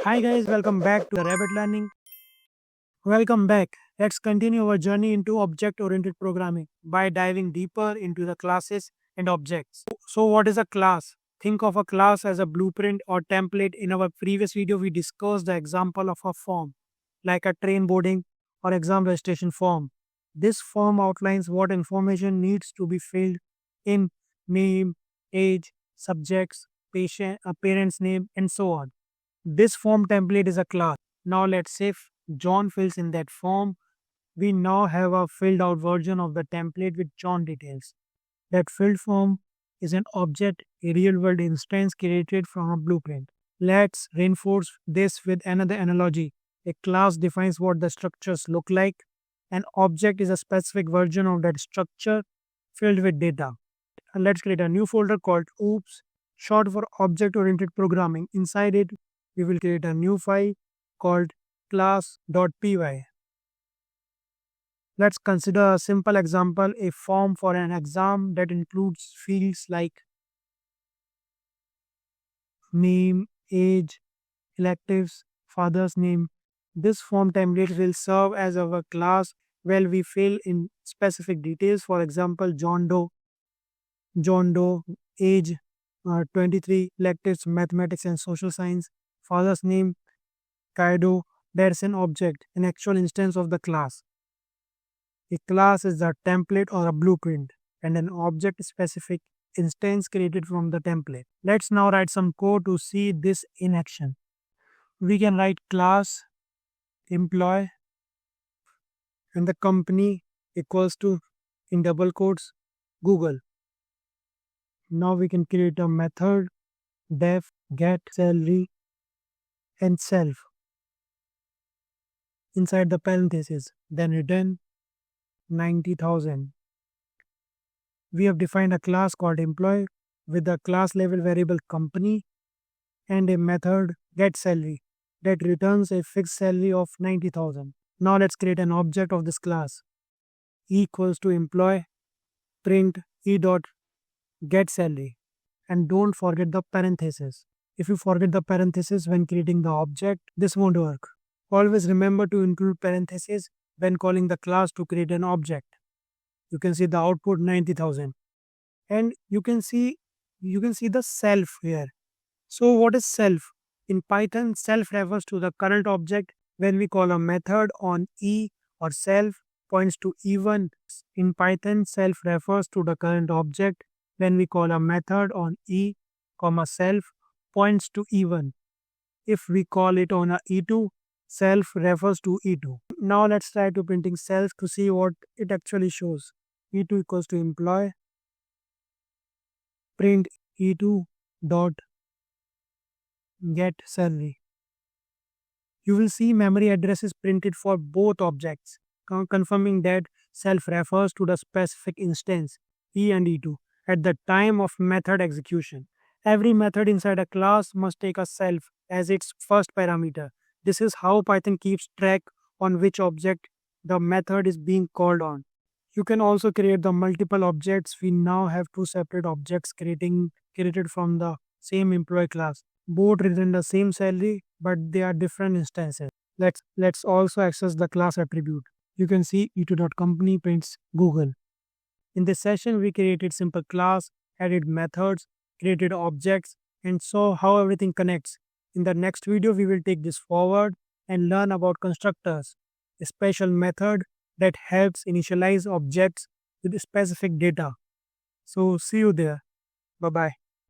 Hi guys, welcome back to the Rabbit Learning. Welcome back. Let's continue our journey into object-oriented programming by diving deeper into the classes and objects. So what is a class? Think of a class as a blueprint or template. In our previous video, we discussed the example of a form, like a train boarding or exam registration form. This form outlines what information needs to be filled in: name, age, subjects, patient, parent's name, and so on. This form template is a class. Now let's say if John fills in that form, we now have a filled out version of the template with John details. That filled form is an object, a real world instance created from a blueprint. Let's reinforce this with another analogy. A class defines what the structures look like. An object is a specific version of that structure filled with data. And let's create a new folder called OOPS, short for object oriented programming. Inside it, we will create a new file called class.py. Let's consider a simple example, a form for an exam that includes fields like name, age, electives, father's name. This form template will serve as our class where we fill in specific details. For example, John Doe, age 23, electives, mathematics and social science, father's name, Kaido. That's an object, an actual instance of the class. A class is a template or a blueprint, and an object specific instance created from the template. Let's now write some code to see this in action. We can write class employee and the company equals to, in double quotes, Google. Now we can create a method def get salary and self inside the parentheses, then return 90,000. We have defined a class called employee with the class level variable company and a method getSalary that returns a fixed salary of 90,000. Now let's create an object of this class. E equals to employee print e dot getSalary, and don't forget the parenthesis. If you forget the parenthesis when creating the object, this won't work. Always remember to include parentheses when calling the class to create an object. You can see the output 90,000, and you can see the self here. So what is self? In Python, self refers to the current object. When we call a method on e or self points to e1. In Python, self refers to the current object. When we call a method on e, comma self points to e1. If we call it on a e2, self refers to e2. Now let's try to printing self to see what it actually shows. E2 equals to employee print e2 dot get salary. You will see memory address is printed for both objects, confirming that self refers to the specific instance e and e2 at the time of method execution. Every method inside a class must take a self as its first parameter. This is how Python keeps track on which object the method is being called on. You can also create the multiple objects. We now have two separate objects created from the same employee class. Both return the same salary, but they are different instances. Let's also access the class attribute. You can see e2.company prints Google. In this session, we created simple class, added methods, created objects, and saw how everything connects. In the next video, we will take this forward and learn about constructors, a special method that helps initialize objects with specific data. So see you there. Bye bye.